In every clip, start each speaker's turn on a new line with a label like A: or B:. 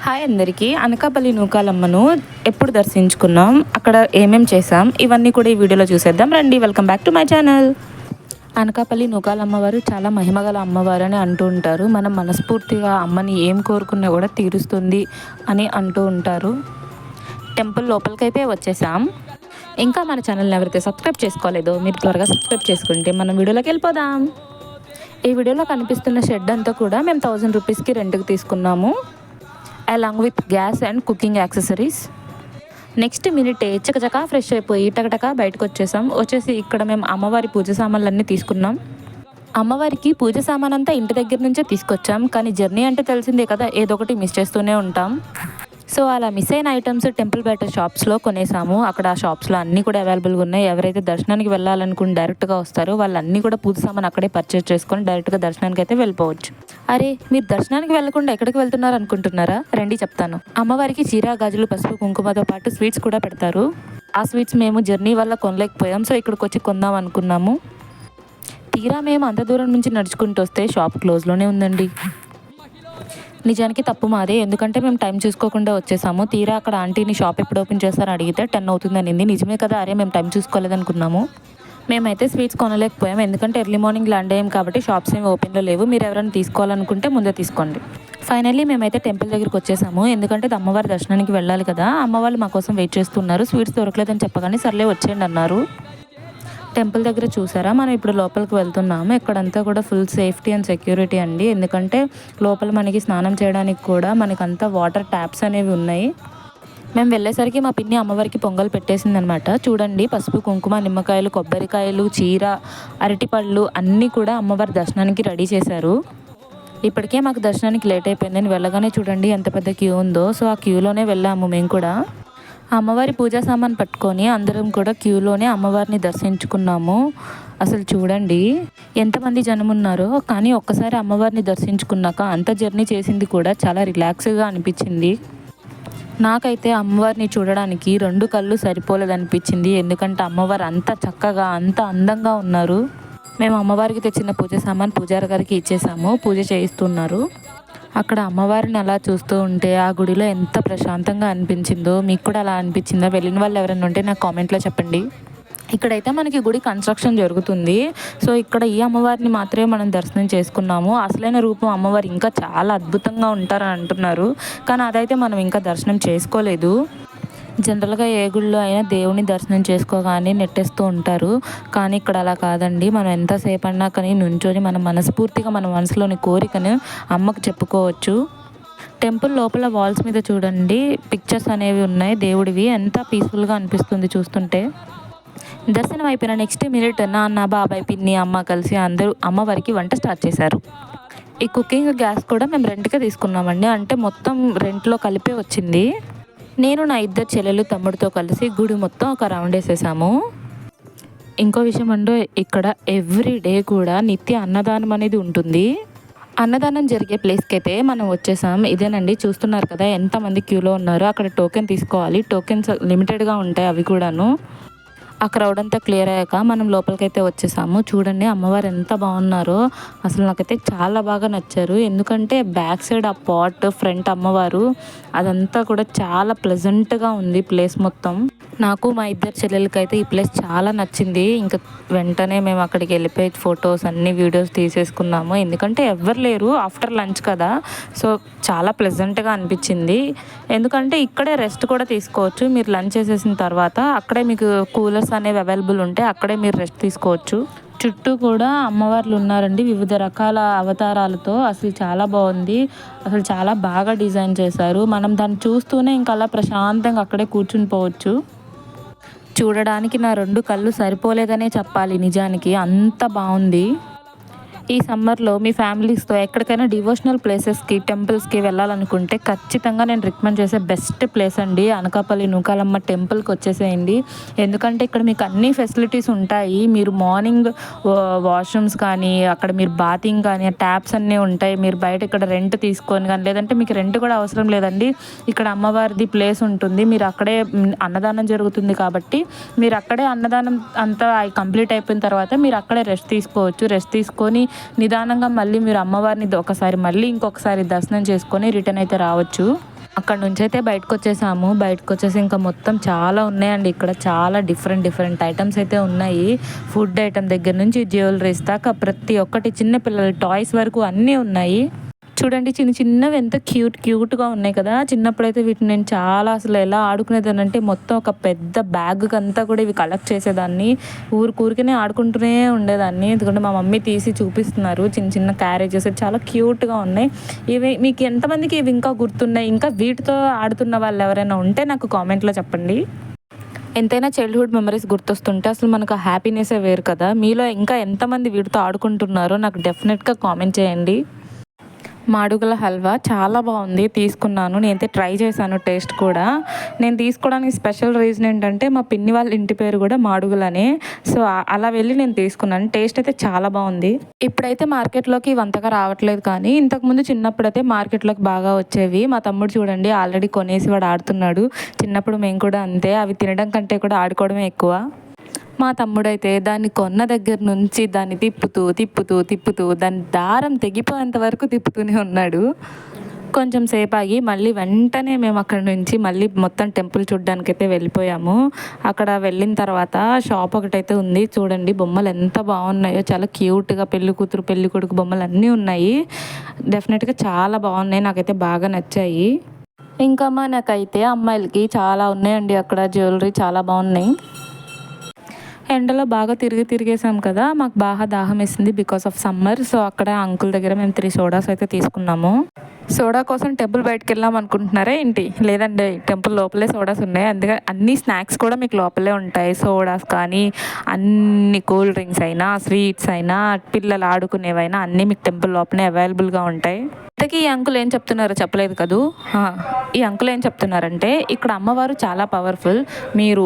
A: Hi అందరికీ. అనకాపల్లి నూకాలమ్మను ఎప్పుడు దర్శించుకున్నాం, అక్కడ ఏమేం చేసాం, ఇవన్నీ కూడా ఈ వీడియోలో చూసేద్దాం రండి. Welcome back to my channel. Anakapalli నూకాలమ్మవారు చాలా మహిమగల అమ్మవారు అని అంటూ ఉంటారు. మనం మనస్ఫూర్తిగా అమ్మని ఏం కోరుకున్నా కూడా తీరుస్తుంది అని అంటూ ఉంటారు. టెంపుల్ లోపలికైతే వచ్చేసాం. ఇంకా మన ఛానల్ని ఎవరైతే సబ్స్క్రైబ్ చేసుకోలేదో మీరు త్వరగా సబ్స్క్రైబ్ చేసుకుంటే మనం వీడియోలోకి వెళ్ళిపోదాం. ఈ వీడియోలో కనిపిస్తున్న షెడ్ అంతా కూడా మేము 1000 రూపీస్కి రెంట్కి తీసుకున్నాము, along with gas and cooking accessories. Next మినిటే చకచకా ఫ్రెష్ అయిపోయి టకటకా బయటకు వచ్చేసి ఇక్కడ మేము అమ్మవారి పూజ సామాన్లన్నీ తీసుకున్నాం. అమ్మవారికి పూజ సామాన్ అంతా ఇంటి దగ్గర నుంచే తీసుకొచ్చాం. కానీ జర్నీ అంటే తెలిసిందే కదా, ఏదో ఒకటి మిస్ చేస్తూనే ఉంటాం. సో అలా మిస్ అయిన ఐటమ్స్ టెంపుల్ బయట షాప్స్లో కొనేసాము. అక్కడ ఆ షాప్స్లో అన్నీ కూడా అవైలబుల్గా ఉన్నాయి. ఎవరైతే దర్శనానికి వెళ్ళాలనుకుని డైరెక్ట్గా వస్తారో వాళ్ళన్నీ కూడా పూజ సామాన్ అక్కడే పర్చేస్ చేసుకొని డైరెక్ట్గా దర్శనానికి అయితే వెళ్ళిపోవచ్చు. అరే, మీరు దర్శనానికి వెళ్లకుండా ఎక్కడికి వెళ్తున్నారు అనుకుంటున్నారా? రండి చెప్తాను. అమ్మవారికి చీర, గాజులు, పసుపు, కుంకుమతో పాటు స్వీట్స్ కూడా పెడతారు. ఆ స్వీట్స్ మేము జర్నీ వల్ల కొనలేకపోయాం, సో ఇక్కడికి వచ్చి కొందాం అనుకున్నాము. తీరా మేము అంత దూరం నుంచి నడుచుకుంటూ వస్తే షాప్ క్లోజ్లోనే ఉందండి. నిజానికి తప్పు మాదే, ఎందుకంటే మేము టైం చూసుకోకుండా వచ్చేసాము. తీరా అక్కడ ఆంటీని షాప్ ఎప్పుడు ఓపెన్ చేస్తారని అడిగితే 10 అవుతుంది అనింది. నిజమే కదా, అరే మేము టైం చూసుకోలేదనుకున్నాము. మేమైతే స్వీట్స్ కొనలేకపోయాం, ఎందుకంటే ఎర్లీ మార్నింగ్ ల్యాండ్ అయ్యాం కాబట్టి షాప్స్ ఏమి ఓపెన్లో లేవు. మీరు ఎవరైనా తీసుకోవాలనుకుంటే ముందే తీసుకోండి. ఫైనల్లీ మేమైతే టెంపుల్ దగ్గరికి వచ్చేసాము, ఎందుకంటే అమ్మవారి దర్శనానికి వెళ్ళాలి కదా. అమ్మవాళ్ళు మా కోసం వెయిట్ చేస్తున్నారు. స్వీట్స్ దొరకలేదని చెప్పగానే సర్లే వచ్చేయండి అన్నారు. టెంపుల్ దగ్గర చూసారా, మనం ఇప్పుడు లోపలికి వెళ్తున్నాము. ఇక్కడంతా కూడా ఫుల్ సేఫ్టీ అండ్ సెక్యూరిటీ అండి, ఎందుకంటే లోపల మనకి స్నానం చేయడానికి కూడా మనకంతా వాటర్ ట్యాప్స్ అనేవి ఉన్నాయి. మేము వెళ్ళేసరికి మా పిన్ని అమ్మవారికి పొంగల్ పెట్టేసిందనమాట. చూడండి, పసుపు, కుంకుమ, నిమ్మకాయలు, కొబ్బరికాయలు, చీర, అరటిపళ్ళు అన్నీ కూడా అమ్మవారి దర్శనానికి రెడీ చేశారు. ఇప్పటికే మాకు దర్శనానికి లేట్ అయిపోయిందని వెళ్ళగానే చూడండి ఎంత పెద్ద క్యూ ఉందో. సో ఆ క్యూలోనే వెళ్ళాము మేము కూడా. అమ్మవారి పూజా సామాన్ పట్టుకొని అందరం కూడా క్యూలోనే అమ్మవారిని దర్శించుకున్నాము. అసలు చూడండి ఎంతమంది జనం ఉన్నారో, కానీ ఒక్కసారి అమ్మవారిని దర్శించుకున్నాక అంత జర్నీ చేసింది కూడా చాలా రిలాక్స్గా అనిపించింది. నాకైతే అమ్మవారిని చూడడానికి 2 కళ్ళు సరిపోలేదనిపించింది, ఎందుకంటే అమ్మవారు అంత చక్కగా అంత అందంగా ఉన్నారు. మేము అమ్మవారికి తెచ్చిన పూజ సామాన్ పూజారి గారికి ఇచ్చేసాము, పూజ చేయిస్తున్నారు. అక్కడ అమ్మవారిని అలా చూస్తూ ఉంటే ఆ గుడిలో ఎంత ప్రశాంతంగా అనిపించిందో. మీకు కూడా అలా అనిపించిందా? వెళ్ళిన వాళ్ళు ఎవరైనా ఉంటే నాకు కామెంట్లో చెప్పండి. ఇక్కడైతే మనకి గుడి కన్స్ట్రక్షన్ జరుగుతుంది. సో ఇక్కడ ఈ అమ్మవారిని మాత్రమే మనం దర్శనం చేసుకున్నాము. అసలైన రూపం అమ్మవారు ఇంకా చాలా అద్భుతంగా ఉంటారని అంటున్నారు, కానీ అదైతే మనం ఇంకా దర్శనం చేసుకోలేదు. జనరల్గా ఏ గుళ్ళో అయినా దేవుని దర్శనం చేసుకోగానే నెట్టేస్తూ ఉంటారు, కానీ ఇక్కడ అలా కాదండి. మనం ఎంతసేపు అన్నా కానీ నుంచొని మన మనస్ఫూర్తిగా మన మనసులోని కోరికను అమ్మకు చెప్పుకోవచ్చు. టెంపుల్ లోపల వాల్స్ మీద చూడండి పిక్చర్స్ అనేవి ఉన్నాయి దేవుడివి. ఎంత పీస్ఫుల్గా అనిపిస్తుంది చూస్తుంటే. దర్శనం అయిపోయిన నెక్స్ట్ మినిట్ నాన్న, బాబాయ్, పిన్ని, అమ్మ కలిసి అందరూ అమ్మవారికి వంట స్టార్ట్ చేశారు. ఈ కుకింగ్ గ్యాస్ కూడా మేము రెంట్గా తీసుకున్నామండి, అంటే మొత్తం రెంట్లో కలిపే వచ్చింది. నేను నా 2 చెల్లెలు, తమ్ముడితో కలిసి గుడి మొత్తం ఒక రౌండ్ వేసేసాము. ఇంకో విషయం అంటే ఇక్కడ ఎవ్రీడే కూడా నిత్య అన్నదానం అనేది ఉంటుంది. అన్నదానం జరిగే ప్లేస్కి అయితే మనం వచ్చేసాం. ఇదేనండి, చూస్తున్నారు కదా ఎంతమంది క్యూలో ఉన్నారో. అక్కడ టోకెన్ తీసుకోవాలి, టోకెన్స్ లిమిటెడ్గా ఉంటాయి అవి కూడాను. ఆ క్రౌడ్ అంతా క్లియర్ అయ్యాక మనం లోపలికైతే వచ్చేసాము. చూడండి అమ్మవారు ఎంత బాగున్నారో, అసలు నాకైతే చాలా బాగా నచ్చారు. ఎందుకంటే బ్యాక్ సైడ్ ఆ పాట్, ఫ్రంట్ అమ్మవారు, అదంతా కూడా చాలా ప్లెజెంట్గా ఉంది ప్లేస్ మొత్తం. నాకు మా 2 చెల్లెలకైతే ఈ ప్లేస్ చాలా నచ్చింది. ఇంకా వెంటనే మేము అక్కడికి వెళ్ళిపోయి ఫొటోస్ అన్ని వీడియోస్ తీసేసుకున్నాము, ఎందుకంటే ఎవ్వరు లేరు, ఆఫ్టర్ లంచ్ కదా. సో చాలా ప్లెజెంట్గా అనిపించింది. ఎందుకంటే ఇక్కడే రెస్ట్ కూడా తీసుకోవచ్చు. మీరు లంచ్ చేసేసిన తర్వాత అక్కడే మీకు కూలర్స్ అనేవి అవైలబుల్ ఉంటాయి, అక్కడే మీరు రెస్ట్ తీసుకోవచ్చు. చుట్టూ కూడా అమ్మవార్లు ఉన్నారండి వివిధ రకాల అవతారాలతో. అసలు చాలా బాగుంది, అసలు చాలా బాగా డిజైన్ చేశారు. మనం దాన్ని చూస్తూనే ఇంకా అలా ప్రశాంతంగా అక్కడే కూర్చుని పోవచ్చు. చూడడానికి నా 2 కళ్ళు సరిపోలేదనే చెప్పాలి, నిజానికి అంత బాగుంది. ఈ సమ్మర్లో మీ ఫ్యామిలీస్తో ఎక్కడికైనా డివోషనల్ ప్లేసెస్కి, టెంపుల్స్కి వెళ్ళాలనుకుంటే ఖచ్చితంగా నేను రికమెండ్ చేసే బెస్ట్ ప్లేస్ అండి అనకాపల్లి నూకాలమ్మ టెంపుల్కి వచ్చేసేయండి. ఎందుకంటే ఇక్కడ మీకు అన్ని ఫెసిలిటీస్ ఉంటాయి. మీరు మార్నింగ్ వాష్రూమ్స్ కానీ, అక్కడ మీరు బాతింగ్ కానీ, ట్యాప్స్ అన్నీ ఉంటాయి. మీరు బయట ఇక్కడ రెంట్ తీసుకొని కానీ, లేదంటే మీకు రెంట్ కూడా అవసరం లేదండి, ఇక్కడ అమ్మవారిది ప్లేస్ ఉంటుంది. మీరు అక్కడే అన్నదానం జరుగుతుంది కాబట్టి మీరు అక్కడే అన్నదానం అంతా కంప్లీట్ అయిపోయిన తర్వాత మీరు అక్కడే రెస్ట్ తీసుకోవచ్చు. రెస్ట్ తీసుకొని నిదానంగా మళ్ళీ మీరు అమ్మవారిని ఒకసారి మళ్ళీ ఇంకొకసారి దర్శనం చేసుకొని రిటర్న్ అయితే రావచ్చు. అక్కడ నుంచి అయితే బయటకు వచ్చేసాము. బయటకు వచ్చేసి ఇంకా మొత్తం చాలా ఉన్నాయండి ఇక్కడ. చాలా డిఫరెంట్ ఐటమ్స్ అయితే ఉన్నాయి. ఫుడ్ ఐటమ్ దగ్గర నుంచి జ్యువెలరీస్ దాకా ప్రతి ఒక్కటి, చిన్న పిల్లల టాయ్స్ వరకు అన్నీ ఉన్నాయి. చూడండి చిన్నవి ఎంత క్యూట్గా ఉన్నాయి కదా. చిన్నప్పుడైతే వీటిని నేను చాలా అసలు ఎలా ఆడుకునేదానంటే మొత్తం ఒక పెద్ద బ్యాగ్ అంతా కూడా ఇవి కలెక్ట్ చేసేదాన్ని. ఊరికనే ఆడుకుంటూనే ఉండేదాన్ని. ఎందుకంటే మా మమ్మీ తీసి చూపిస్తున్నారు చిన్న క్యారేజెస్ చాలా క్యూట్గా ఉన్నాయి. ఇవి మీకు ఎంతమందికి ఇవి ఇంకా గుర్తున్నాయి? ఇంకా వీటితో ఆడుతున్న వాళ్ళు ఎవరైనా ఉంటే నాకు కామెంట్లో చెప్పండి. ఎంతైనా చైల్డ్హుడ్ మెమరీస్ గుర్తొస్తుంటే అసలు మనకు హ్యాపీనెస్సే వేరు కదా. మీలో ఇంకా ఎంతమంది వీటితో ఆడుకుంటున్నారో నాకు డెఫినెట్గా కామెంట్ చేయండి. మాడుగుల హల్వా చాలా బాగుంది, తీసుకున్నాను. నేనైతే ట్రై చేశాను టేస్ట్ కూడా. నేను తీసుకోవడానికి స్పెషల్ రీజన్ ఏంటంటే మా పిన్ని వాళ్ళ ఇంటి పేరు కూడా మాడుగులనే. సో అలా వెళ్ళి నేను తీసుకున్నాను. టేస్ట్ అయితే చాలా బాగుంది. ఇప్పుడైతే మార్కెట్లోకి ఇవంతగా రావట్లేదు, కానీ ఇంతకుముందు చిన్నప్పుడైతే మార్కెట్లోకి బాగా వచ్చేవి. మా తమ్ముడు చూడండి ఆల్రెడీ కొనేసి వాడు ఆడుతున్నాడు. చిన్నప్పుడు మేము కూడా అంతే, అవి తినడం కంటే కూడా ఆడుకోవడమే ఎక్కువ. మా తమ్ముడైతే దాన్ని కొన్న దగ్గర నుంచి దాన్ని తిప్పుతూ దాని దారం తెగిపోయేంత వరకు తిప్పుతూనే ఉన్నాడు. కొంచెం సేపు ఆగి మళ్ళీ వెంటనే మేము అక్కడ నుంచి మళ్ళీ మొత్తం టెంపుల్ చూడడానికైతే వెళ్ళిపోయాము. అక్కడ వెళ్ళిన తర్వాత షాప్ ఒకటైతే ఉంది. చూడండి బొమ్మలు ఎంత బాగున్నాయో, చాలా క్యూట్గా పెళ్లి కూతురు పెళ్లి కొడుకు బొమ్మలు అన్నీ ఉన్నాయి. డెఫినెట్గా చాలా బాగున్నాయి, నాకైతే బాగా నచ్చాయి. ఇంకా మనకైతే అమ్మాయిలకి చాలా ఉన్నాయండి అక్కడ. జ్యువెలరీ చాలా బాగున్నాయి. ఎండలో బాగా తిరిగేసాం కదా, మాకు బాగా దాహం వేసింది బికాస్ ఆఫ్ సమ్మర్. సో అక్కడ అంకుల్ దగ్గర మేము 3 సోడాస్ అయితే తీసుకున్నాము. సోడా కోసం టెంపుల్ బయటకు వెళ్ళాం అనుకుంటున్నారా ఏంటి? లేదండి, టెంపుల్ లోపలే సోడాస్ ఉన్నాయి. అందుకే అన్ని స్నాక్స్ కూడా మీకు లోపలే ఉంటాయి. సోడాస్ కానీ అన్ని కూల్ డ్రింక్స్ అయినా, స్వీట్స్ అయినా, పిల్లలు ఆడుకునేవైనా అన్నీ మీకు టెంపుల్ లోపలే అవైలబుల్గా ఉంటాయి. ఇంతకీ ఈ అంకుల్ ఏం చెప్తున్నారో చెప్పలేదు కదూ. ఈ అంకుల్ ఏం చెప్తున్నారంటే ఇక్కడ అమ్మవారు చాలా పవర్ఫుల్. మీరు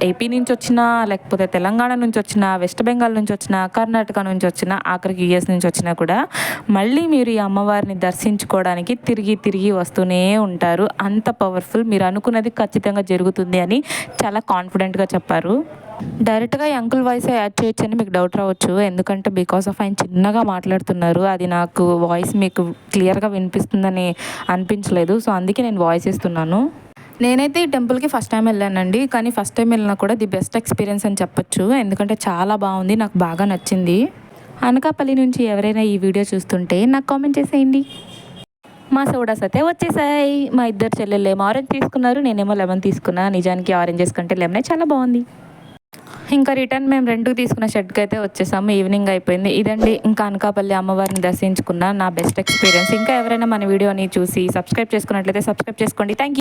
A: ఏపీ నుంచి వచ్చినా, లేకపోతే తెలంగాణ నుంచి వచ్చినా, వెస్ట్ బెంగాల్ నుంచి వచ్చినా, కర్ణాటక నుంచి వచ్చినా, ఆఖరికి యూఎస్ నుంచి వచ్చినా కూడా మళ్ళీ మీరు ఈ అమ్మవారిని దర్శించుకోవడానికి తిరిగి వస్తూనే ఉంటారు. అంత పవర్ఫుల్, మీరు అనుకున్నది ఖచ్చితంగా జరుగుతుంది అని చాలా కాన్ఫిడెంట్గా చెప్పారు. డైరెక్ట్గా ఈ అంకుల్ వాయిస్ యాడ్ చేయొచ్చని మీకు డౌట్ రావచ్చు. ఎందుకంటే బికాస్ ఆఫ్ ఆయన చిన్నగా మాట్లాడుతున్నారు, అది నాకు వాయిస్ మీకు క్లియర్గా వినిపిస్తుందని అనిపించలేదు. సో అందుకే నేను వాయిస్ ఇస్తున్నాను. నేనైతే ఈ టెంపుల్కి ఫస్ట్ టైం వెళ్ళానండి, కానీ ఫస్ట్ టైం వెళ్ళినా కూడా ది బెస్ట్ ఎక్స్పీరియన్స్ అని చెప్పొచ్చు. ఎందుకంటే చాలా బాగుంది, నాకు బాగా నచ్చింది. అనకాపల్లి నుంచి ఎవరైనా ఈ వీడియో చూస్తుంటే నాకు కామెంట్ చేసేయండి. మా సోడాస్ అయితే వచ్చేసాయి. మా ఇద్దరు చెల్లెళ్ళేమో ఆరెంజ్ తీసుకున్నారు, నేనేమో లెమన్ తీసుకున్నా. నిజానికి ఆరెంజెస్ కంటే లెమనే చాలా బాగుంది. ఇంకా రిటర్న్ మేము రెంట్కి తీసుకున్న షెడ్కి అయితే వచ్చేసాము. ఈవినింగ్ అయిపోయింది. ఇదండి ఇంకా అనకాపల్లి అమ్మవారిని దర్శించుకున్న నా బెస్ట్ ఎక్స్పీరియన్స్. ఇంకా ఎవరైనా మన వీడియోని చూసి సబ్స్క్రైబ్ చేసుకున్నట్లయితే సబ్స్క్రైబ్ చేసుకోండి. Thank you.